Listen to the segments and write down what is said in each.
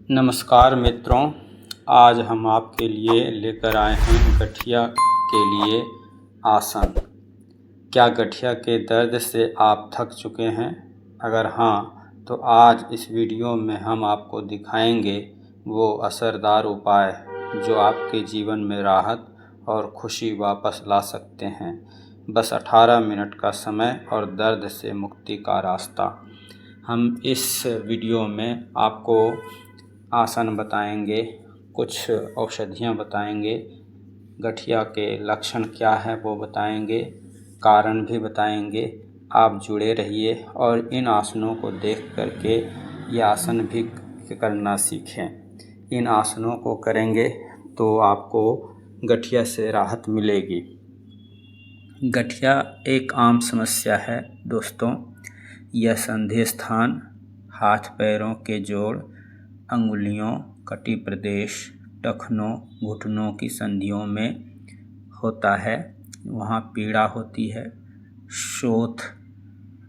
नमस्कार मित्रों, आज हम आपके लिए लेकर आए हैं गठिया के लिए आसन। क्या गठिया के दर्द से आप थक चुके हैं? अगर हाँ, तो आज इस वीडियो में हम आपको दिखाएंगे वो असरदार उपाय जो आपके जीवन में राहत और खुशी वापस ला सकते हैं। बस 18 मिनट का समय और दर्द से मुक्ति का रास्ता। हम इस वीडियो में आपको आसन बताएंगे, कुछ औषधियाँ बताएंगे, गठिया के लक्षण क्या है वो बताएंगे, कारण भी बताएंगे। आप जुड़े रहिए और इन आसनों को देख करके ये आसन भी करना सीखें। इन आसनों को करेंगे तो आपको गठिया से राहत मिलेगी। गठिया एक आम समस्या है दोस्तों। यह संधि स्थान, हाथ पैरों के जोड़, अंगुलियों, कटी प्रदेश, टखनों, घुटनों की संधियों में होता है। वहाँ पीड़ा होती है। शोथ,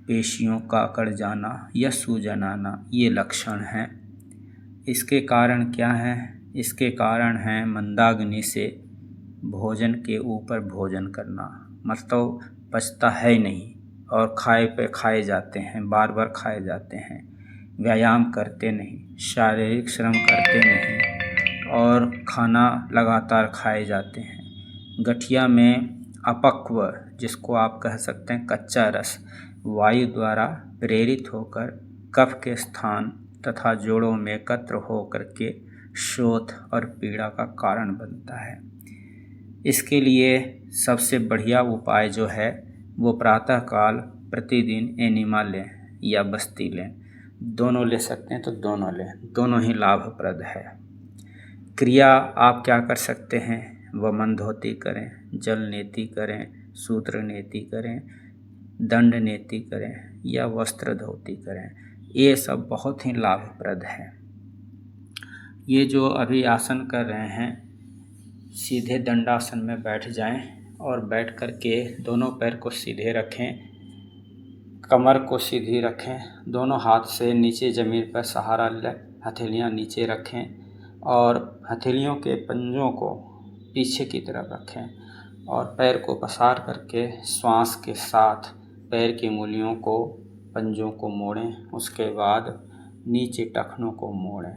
पेशियों का अकड़ जाना या सूजन आना, ये लक्षण हैं। इसके कारण क्या हैं? इसके कारण हैं मंदाग्नि से भोजन के ऊपर भोजन करना, मतलब पचता है नहीं और खाए जाते हैं, बार बार खाए जाते हैं। व्यायाम करते नहीं, शारीरिक श्रम करते नहीं और खाना लगातार खाए जाते हैं। गठिया में अपक्व, जिसको आप कह सकते हैं कच्चा रस, वायु द्वारा प्रेरित होकर कफ के स्थान तथा जोड़ों में एकत्र होकर के शोथ और पीड़ा का कारण बनता है। इसके लिए सबसे बढ़िया उपाय जो है वो प्रातःकाल प्रतिदिन एनिमा लें या बस्ती लें। दोनों ले सकते हैं तो दोनों लें, दोनों ही लाभप्रद है। क्रिया आप क्या कर सकते हैं? वमनधोती करें, जल नेति करें, सूत्र नेति करें, दंड नेति करें या वस्त्र धोती करें। ये सब बहुत ही लाभप्रद है। ये जो अभी आसन कर रहे हैं, सीधे दंडासन में बैठ जाएं और बैठ कर के दोनों पैर को सीधे रखें, कमर को सीधी रखें, दोनों हाथ से नीचे ज़मीन पर सहारा लें, हथेलियां नीचे रखें और हथेलियों के पंजों को पीछे की तरफ रखें और पैर को पसार करके श्वास के साथ पैर की उंगलियों को, पंजों को मोड़ें। उसके बाद नीचे टखनों को मोड़ें।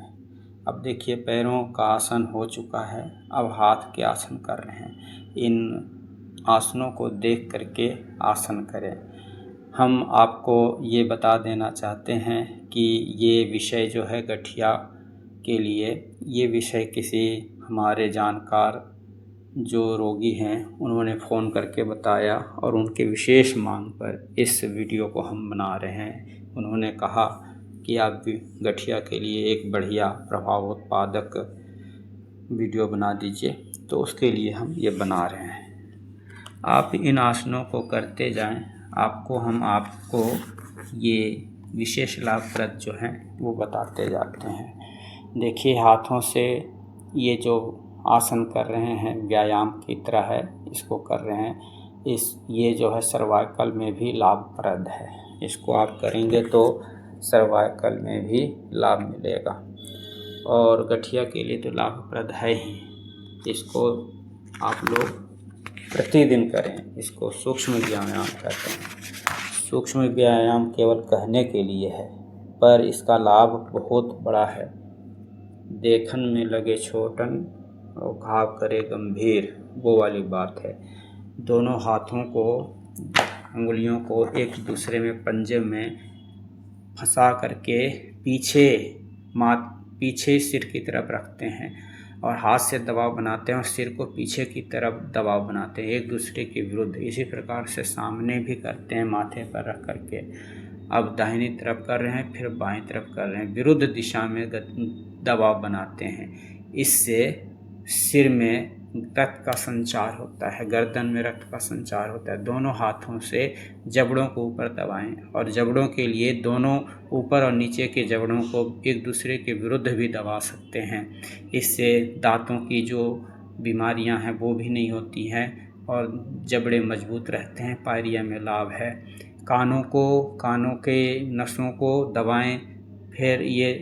अब देखिए पैरों का आसन हो चुका है, अब हाथ के आसन कर रहे हैं। इन आसनों को देख करके आसन करें। हम आपको ये बता देना चाहते हैं कि ये विषय जो है गठिया के लिए, ये विषय किसी हमारे जानकार जो रोगी हैं उन्होंने फ़ोन करके बताया और उनके विशेष मांग पर इस वीडियो को हम बना रहे हैं। उन्होंने कहा कि आप गठिया के लिए एक बढ़िया प्रभावोत्पादक वीडियो बना दीजिए, तो उसके लिए हम ये बना रहे हैं। आप इन आसनों को करते जाएं, आपको ये विशेष लाभप्रद जो हैं वो बताते जाते हैं। देखिए हाथों से ये जो आसन कर रहे हैं व्यायाम की तरह है, इसको कर रहे हैं। ये जो है सर्वाइकल में भी लाभप्रद है। इसको आप करेंगे तो सर्वाइकल में भी लाभ मिलेगा और गठिया के लिए तो लाभप्रद है ही। इसको आप लोग प्रतिदिन करें। इसको सूक्ष्म व्यायाम कहते हैं। सूक्ष्म व्यायाम केवल कहने के लिए है, पर इसका लाभ बहुत बड़ा है। देखन में लगे छोटन और घाव करे गंभीर, वो वाली बात है। दोनों हाथों को, अंगुलियों को एक दूसरे में पंजे में फंसा करके पीछे सिर की तरफ रखते हैं और हाथ से दबाव बनाते हैं और सिर को पीछे की तरफ दबाव बनाते हैं, एक दूसरे के विरुद्ध। इसी प्रकार से सामने भी करते हैं, माथे पर रख करके। अब दाहिनी तरफ कर रहे हैं, फिर बाईं तरफ कर रहे हैं, विरुद्ध दिशा में दबाव बनाते हैं। इससे सिर में रक्त का संचार होता है, गर्दन में रक्त का संचार होता है। दोनों हाथों से जबड़ों को ऊपर दबाएं और जबड़ों के लिए दोनों ऊपर और नीचे के जबड़ों को एक दूसरे के विरुद्ध भी दबा सकते हैं। इससे दांतों की जो बीमारियां हैं वो भी नहीं होती हैं और जबड़े मजबूत रहते हैं। पायरिया में लाभ है। कानों के नसों को दबाएं। फिर ये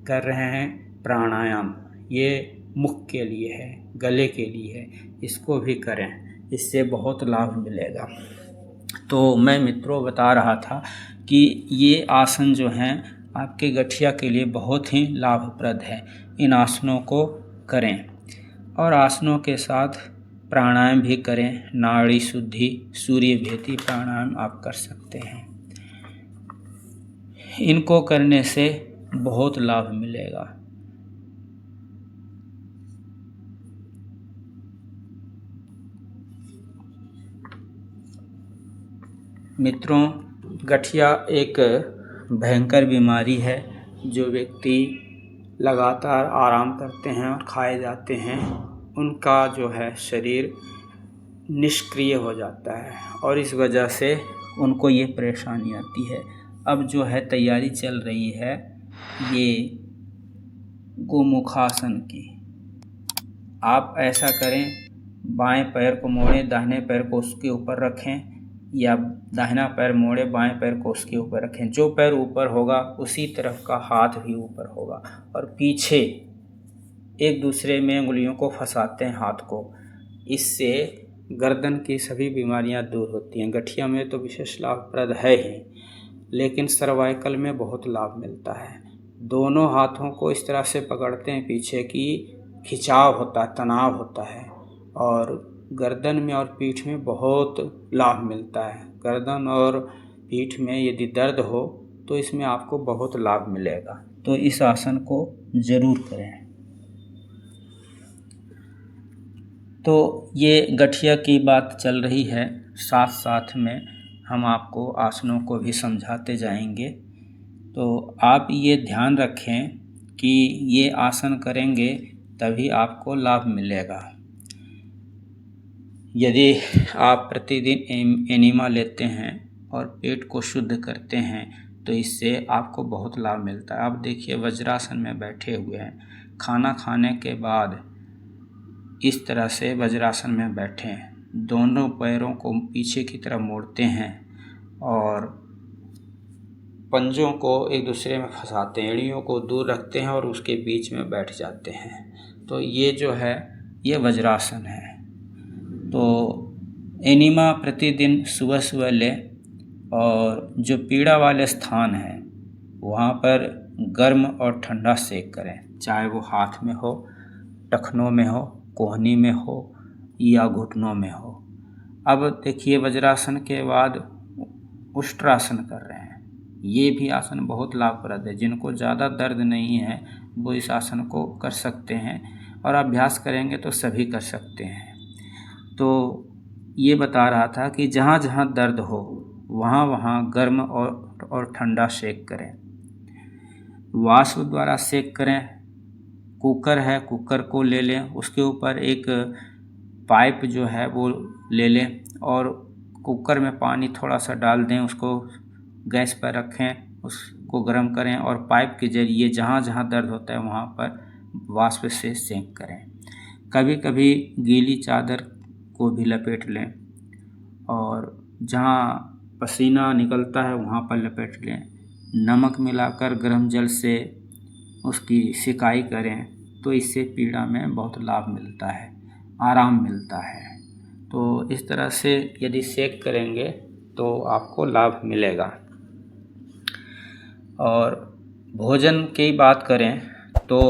कर रहे हैं प्राणायाम, ये मुख के लिए है, गले के लिए है, इसको भी करें, इससे बहुत लाभ मिलेगा। तो मैं मित्रों बता रहा था कि ये आसन जो हैं आपके गठिया के लिए बहुत ही लाभप्रद है। इन आसनों को करें और आसनों के साथ प्राणायाम भी करें। नाड़ी शुद्धि, सूर्य भेदी प्राणायाम आप कर सकते हैं। इनको करने से बहुत लाभ मिलेगा। मित्रों, गठिया एक भयंकर बीमारी है। जो व्यक्ति लगातार आराम करते हैं और खाए जाते हैं, उनका जो है शरीर निष्क्रिय हो जाता है और इस वजह से उनको ये परेशानी आती है। अब जो है तैयारी चल रही है ये गोमुखासन की। आप ऐसा करें, बाएं पैर को मोड़ें, दाहिने पैर को उसके ऊपर रखें, या दाहिना पैर मोड़े, बाएं पैर को उसके ऊपर रखें। जो पैर ऊपर होगा उसी तरफ का हाथ भी ऊपर होगा और पीछे एक दूसरे में उंगलियों को फंसाते हैं हाथ को। इससे गर्दन की सभी बीमारियां दूर होती हैं। गठिया में तो विशेष लाभप्रद है ही, लेकिन सर्वाइकल में बहुत लाभ मिलता है। दोनों हाथों को इस तरह से पकड़ते हैं पीछे की खिंचाव होता है, तनाव होता है, और गर्दन में और पीठ में बहुत लाभ मिलता है। गर्दन और पीठ में यदि दर्द हो तो इसमें आपको बहुत लाभ मिलेगा। तो इस आसन को ज़रूर करें। तो ये गठिया की बात चल रही है, साथ साथ में हम आपको आसनों को भी समझाते जाएंगे। तो आप ये ध्यान रखें कि ये आसन करेंगे तभी आपको लाभ मिलेगा। यदि आप प्रतिदिन एनिमा लेते हैं और पेट को शुद्ध करते हैं तो इससे आपको बहुत लाभ मिलता है। आप देखिए, वज्रासन में बैठे हुए हैं, खाना खाने के बाद इस तरह से वज्रासन में बैठे हैं, दोनों पैरों को पीछे की तरफ मोड़ते हैं और पंजों को एक दूसरे में फंसाते हैं, एड़ियों को दूर रखते हैं और उसके बीच में बैठ जाते हैं। तो ये जो है ये वज्रासन है। तो एनिमा प्रतिदिन सुबह सुबह लें और जो पीड़ा वाले स्थान है वहाँ पर गर्म और ठंडा सेक करें, चाहे वो हाथ में हो, टखनों में हो, कोहनी में हो या घुटनों में हो। अब देखिए, वज्रासन के बाद उष्ट्रासन कर रहे हैं। ये भी आसन बहुत लाभप्रद है। जिनको ज़्यादा दर्द नहीं है वो इस आसन को कर सकते हैं और अभ्यास करेंगे तो सभी कर सकते हैं। तो ये बता रहा था कि जहाँ जहाँ दर्द हो वहाँ वहाँ गर्म और ठंडा सेक करें। वाष्प द्वारा सेक करें। कुकर है, कुकर को ले लें, उसके ऊपर एक पाइप जो है वो ले लें और कुकर में पानी थोड़ा सा डाल दें, उसको गैस पर रखें, उसको गर्म करें और पाइप के जरिए जहाँ जहाँ दर्द होता है वहाँ पर वाष्प से सेक करें। कभी कभी गीली चादर को भी लपेट लें और जहाँ पसीना निकलता है वहाँ पर लपेट लें। नमक मिलाकर गर्म जल से उसकी सिकाई करें तो इससे पीड़ा में बहुत लाभ मिलता है, आराम मिलता है। तो इस तरह से यदि सेक करेंगे तो आपको लाभ मिलेगा। और भोजन की बात करें तो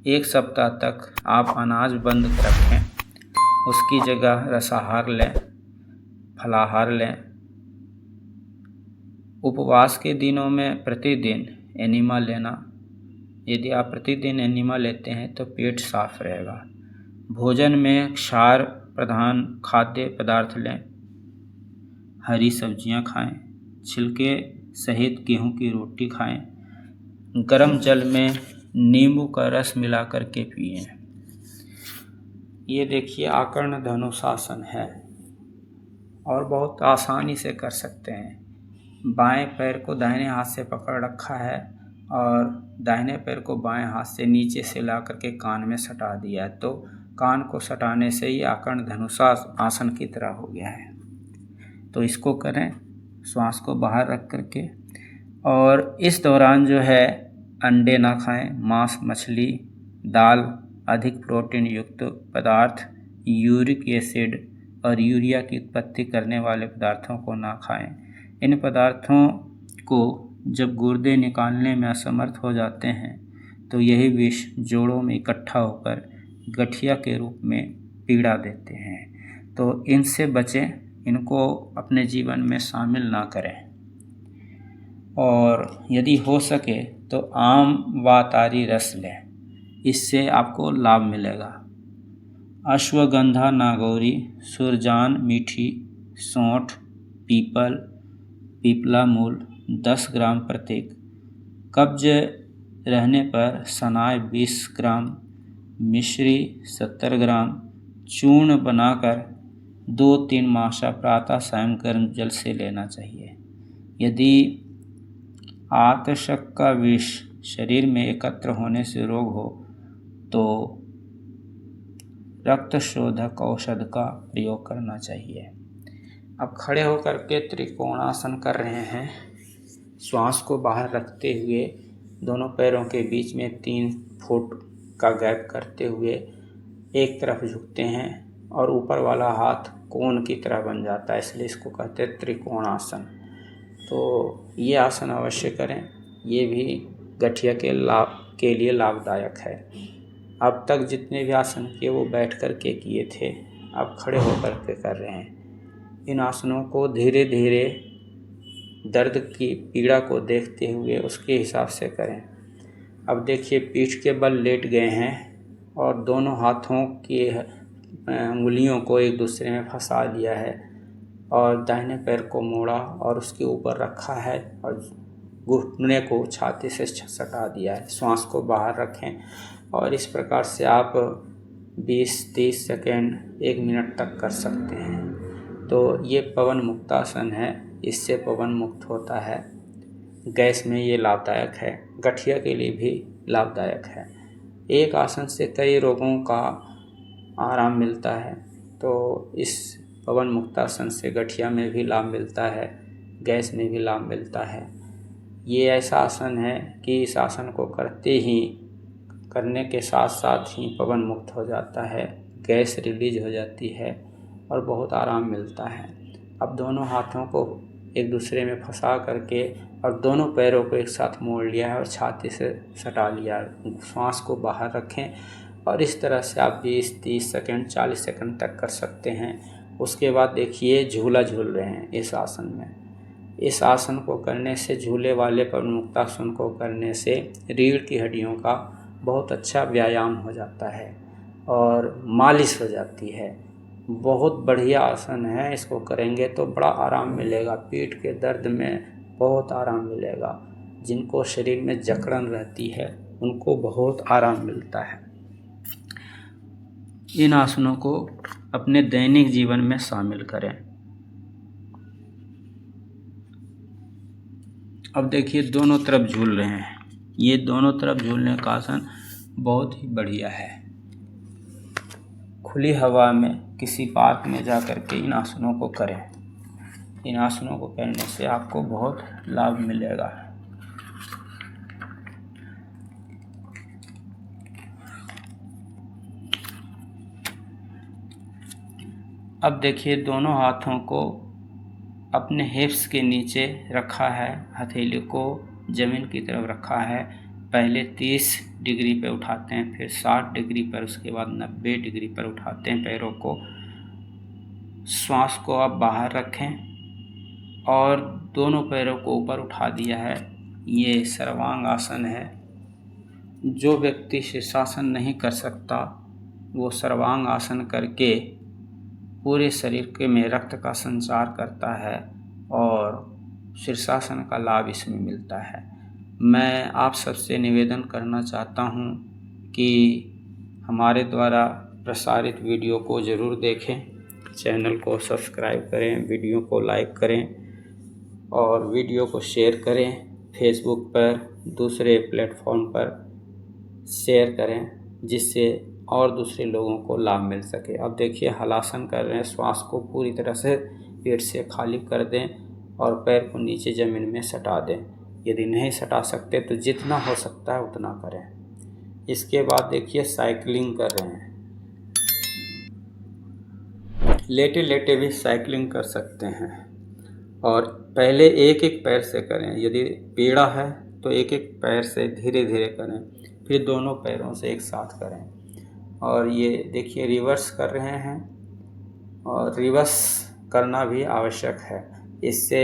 1 सप्ताह तक आप अनाज बंद रखें, उसकी जगह रसाहार लें, फलाहार लें। उपवास के दिनों में प्रतिदिन एनिमा लेना। यदि आप प्रतिदिन एनिमा लेते हैं तो पेट साफ रहेगा। भोजन में क्षार प्रधान खाद्य पदार्थ लें, हरी सब्जियां खाएं, छिलके सहित गेहूं की रोटी खाएं, गर्म जल में नींबू का रस मिला करके पिएं। ये देखिए आकर्ण धनुषासन है और बहुत आसानी से कर सकते हैं। बाएं पैर को दाहिने हाथ से पकड़ रखा है और दाहिने पैर को बाएं हाथ से नीचे से ला करके कान में सटा दिया है, तो कान को सटाने से ही आकर्ण धनुषासन की तरह हो गया है। तो इसको करें, श्वास को बाहर रख करके। और इस दौरान जो है अंडे ना खाएं, मांस, मछली, दाल, अधिक प्रोटीन युक्त पदार्थ, यूरिक एसिड और यूरिया की उत्पत्ति करने वाले पदार्थों को ना खाएं। इन पदार्थों को जब गुर्दे निकालने में असमर्थ हो जाते हैं तो यही विष जोड़ों में इकट्ठा होकर गठिया के रूप में पीड़ा देते हैं। तो इनसे बचें, इनको अपने जीवन में शामिल ना करें। और यदि हो सके तो आम व तारी रस लें, इससे आपको लाभ मिलेगा। अश्वगंधा, नागौरी, सुरजान, मीठी, सौंठ, पीपल, पीपला मूल 10 ग्राम प्रत्येक। कब्ज रहने पर सनाय 20 ग्राम, मिश्री 70 ग्राम चूर्ण बनाकर 2-3 मासा प्रातः सायं गर्म जल से लेना चाहिए। यदि आतशक का विष शरीर में एकत्र होने से रोग हो तो रक्त शोधक औषध का प्रयोग करना चाहिए। अब खड़े होकर के त्रिकोणासन कर रहे हैं। श्वास को बाहर रखते हुए दोनों पैरों के बीच में 3 फुट का गैप करते हुए एक तरफ झुकते हैं और ऊपर वाला हाथ कोण की तरह बन जाता है, इसलिए इसको कहते हैं त्रिकोणासन। तो ये आसन अवश्य करें, ये भी गठिया के लिए लाभदायक है। अब तक जितने भी आसन किए वो बैठ कर के किए थे, अब खड़े होकर के कर रहे हैं। इन आसनों को धीरे धीरे दर्द की पीड़ा को देखते हुए उसके हिसाब से करें। अब देखिए, पीठ के बल लेट गए हैं और दोनों हाथों की उंगलियों को एक दूसरे में फंसा लिया है और दाहिने पैर को मोड़ा और उसके ऊपर रखा है और घुटने को छाती से सटा दिया है। श्वास को बाहर रखें और इस प्रकार से आप 20-30 सेकेंड 1 मिनट तक कर सकते हैं। तो ये पवन मुक्तासन है, इससे पवन मुक्त होता है। गैस में ये लाभदायक है, गठिया के लिए भी लाभदायक है। एक आसन से कई रोगों का आराम मिलता है, तो इस पवन मुक्तासन से गठिया में भी लाभ मिलता है, गैस में भी लाभ मिलता है। ये ऐसा आसन है कि इस आसन को करने के साथ साथ ही पवन मुक्त हो जाता है, गैस रिलीज हो जाती है और बहुत आराम मिलता है। अब दोनों हाथों को एक दूसरे में फंसा करके और दोनों पैरों को एक साथ मोड़ लिया है और छाती से सटा लिया है। श्वास को बाहर रखें और इस तरह से आप 20-30 सेकेंड 40 सेकेंड तक कर सकते हैं। उसके बाद देखिए, झूला झूल रहे हैं इस आसन में। इस आसन को करने से, झूले वाले पवन मुक्तासन को करने से रीढ़ की हड्डियों का बहुत अच्छा व्यायाम हो जाता है और मालिश हो जाती है। बहुत बढ़िया आसन है, इसको करेंगे तो बड़ा आराम मिलेगा। पीठ के दर्द में बहुत आराम मिलेगा। जिनको शरीर में जकड़न रहती है उनको बहुत आराम मिलता है। इन आसनों को अपने दैनिक जीवन में शामिल करें। अब देखिए, दोनों तरफ झूल रहे हैं। ये दोनों तरफ झूलने का आसन बहुत ही बढ़िया है। खुली हवा में किसी पार्क में जा कर के इन आसनों को करें। इन आसनों को करने से आपको बहुत लाभ मिलेगा। अब देखिए, दोनों हाथों को अपने हिप्स के नीचे रखा है, हथेली को ज़मीन की तरफ रखा है। पहले 30 डिग्री पर उठाते हैं, फिर 60 डिग्री पर, उसके बाद 90 डिग्री पर उठाते हैं पैरों को। श्वास को आप बाहर रखें और दोनों पैरों को ऊपर उठा दिया है। ये सर्वांग आसन है। जो व्यक्ति शीर्षासन नहीं कर सकता वो सर्वांग आसन करके पूरे शरीर के में रक्त का संचार करता है और शीर्षासन का लाभ इसमें मिलता है। मैं आप सबसे निवेदन करना चाहता हूँ कि हमारे द्वारा प्रसारित वीडियो को ज़रूर देखें, चैनल को सब्सक्राइब करें, वीडियो को लाइक करें और वीडियो को शेयर करें। फेसबुक पर, दूसरे प्लेटफॉर्म पर शेयर करें, जिससे और दूसरे लोगों को लाभ मिल सके। अब देखिए, हलासन कर रहे हैं। श्वास को पूरी तरह से पेट से खाली कर दें और पैर को नीचे ज़मीन में सटा दें। यदि नहीं सटा सकते तो जितना हो सकता है उतना करें। इसके बाद देखिए साइकिलिंग कर रहे हैं, लेटे लेटे भी साइकिलिंग कर सकते हैं। और पहले एक एक पैर से करें, यदि पीड़ा है तो एक एक पैर से धीरे धीरे करें, फिर दोनों पैरों से एक साथ करें। और ये देखिए रिवर्स कर रहे हैं, और रिवर्स करना भी आवश्यक है। इससे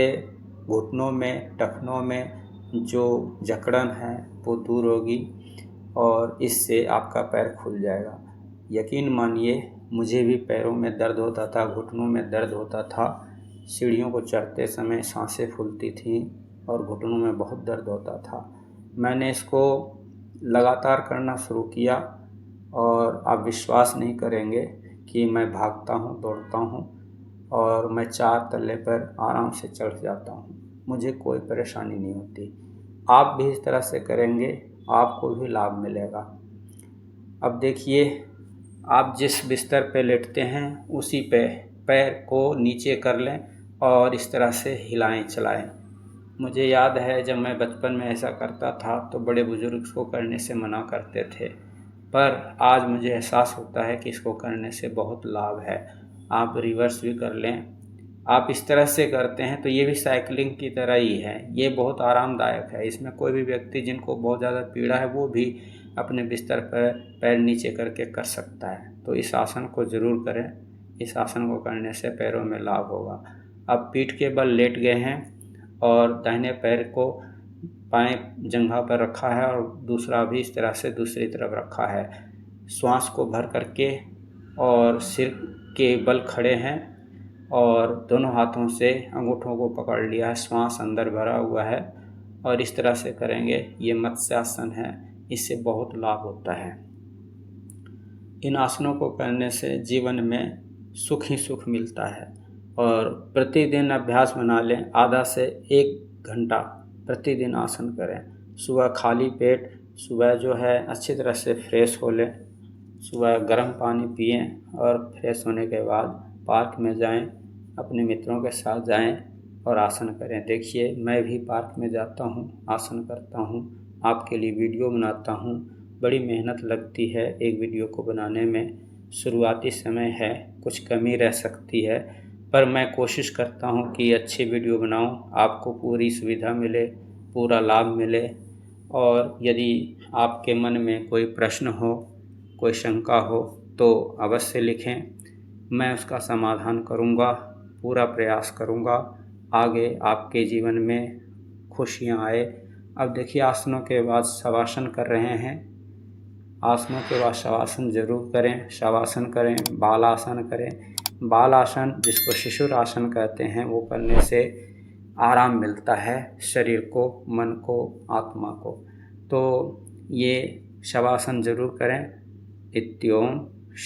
घुटनों में, टखनों में जो जकड़न है वो दूर होगी और इससे आपका पैर खुल जाएगा। यकीन मानिए मुझे भी पैरों में दर्द होता था, घुटनों में दर्द होता था, सीढ़ियों को चढ़ते समय सांसें फूलती थीं और घुटनों में बहुत दर्द होता था। मैंने इसको लगातार करना शुरू किया और आप विश्वास नहीं करेंगे कि मैं भागता हूँ, दौड़ता हूँ और मैं 4 तल्ले पर आराम से चढ़ जाता हूँ, मुझे कोई परेशानी नहीं होती। आप भी इस तरह से करेंगे, आपको भी लाभ मिलेगा। अब देखिए, आप जिस बिस्तर पे लेटते हैं उसी पे पैर को नीचे कर लें और इस तरह से हिलाएं चलाएं। मुझे याद है जब मैं बचपन में ऐसा करता था तो बड़े बुजुर्ग इसको करने से मना करते थे, पर आज मुझे एहसास होता है कि इसको करने से बहुत लाभ है। आप रिवर्स भी कर लें, आप इस तरह से करते हैं तो ये भी साइकिलिंग की तरह ही है। ये बहुत आरामदायक है, इसमें कोई भी व्यक्ति जिनको बहुत ज़्यादा पीड़ा है वो भी अपने बिस्तर पर पैर नीचे करके कर सकता है। तो इस आसन को ज़रूर करें, इस आसन को करने से पैरों में लाभ होगा। अब पीठ के बल लेट गए हैं और दाहिने पैर को बाएं जंघा पर रखा है और दूसरा भी इस तरह से दूसरी तरफ रखा है। श्वास को भर करके और सिर के बल खड़े हैं और दोनों हाथों से अंगूठों को पकड़ लिया है, श्वास अंदर भरा हुआ है और इस तरह से करेंगे। ये मत्स्यासन है, इससे बहुत लाभ होता है। इन आसनों को करने से जीवन में सुख ही सुख मिलता है और प्रतिदिन अभ्यास बना लें। आधा से 1 घंटा प्रतिदिन आसन करें। सुबह खाली पेट, सुबह जो है अच्छी तरह से फ्रेश हो लें, सुबह गर्म पानी पिएं और फ्रेश होने के बाद पार्क में जाएं, अपने मित्रों के साथ जाएं और आसन करें। देखिए मैं भी पार्क में जाता हूं, आसन करता हूं, आपके लिए वीडियो बनाता हूं। बड़ी मेहनत लगती है एक वीडियो को बनाने में, शुरुआती समय है, कुछ कमी रह सकती है, पर मैं कोशिश करता हूं कि अच्छी वीडियो बनाऊं, आपको पूरी सुविधा मिले, पूरा लाभ मिले। और यदि आपके मन में कोई प्रश्न हो, कोई शंका हो तो अवश्य लिखें, मैं उसका समाधान करूंगा, पूरा प्रयास करूंगा आगे आपके जीवन में खुशियां आए। अब देखिए आसनों के बाद शवासन कर रहे हैं, आसनों के बाद शवासन जरूर करें, शवासन करें, बालासन करें। बालासन जिसको शिशुर आसन कहते हैं वो करने से आराम मिलता है शरीर को, मन को, आत्मा को। तो ये शवासन जरूर करें। इत्योम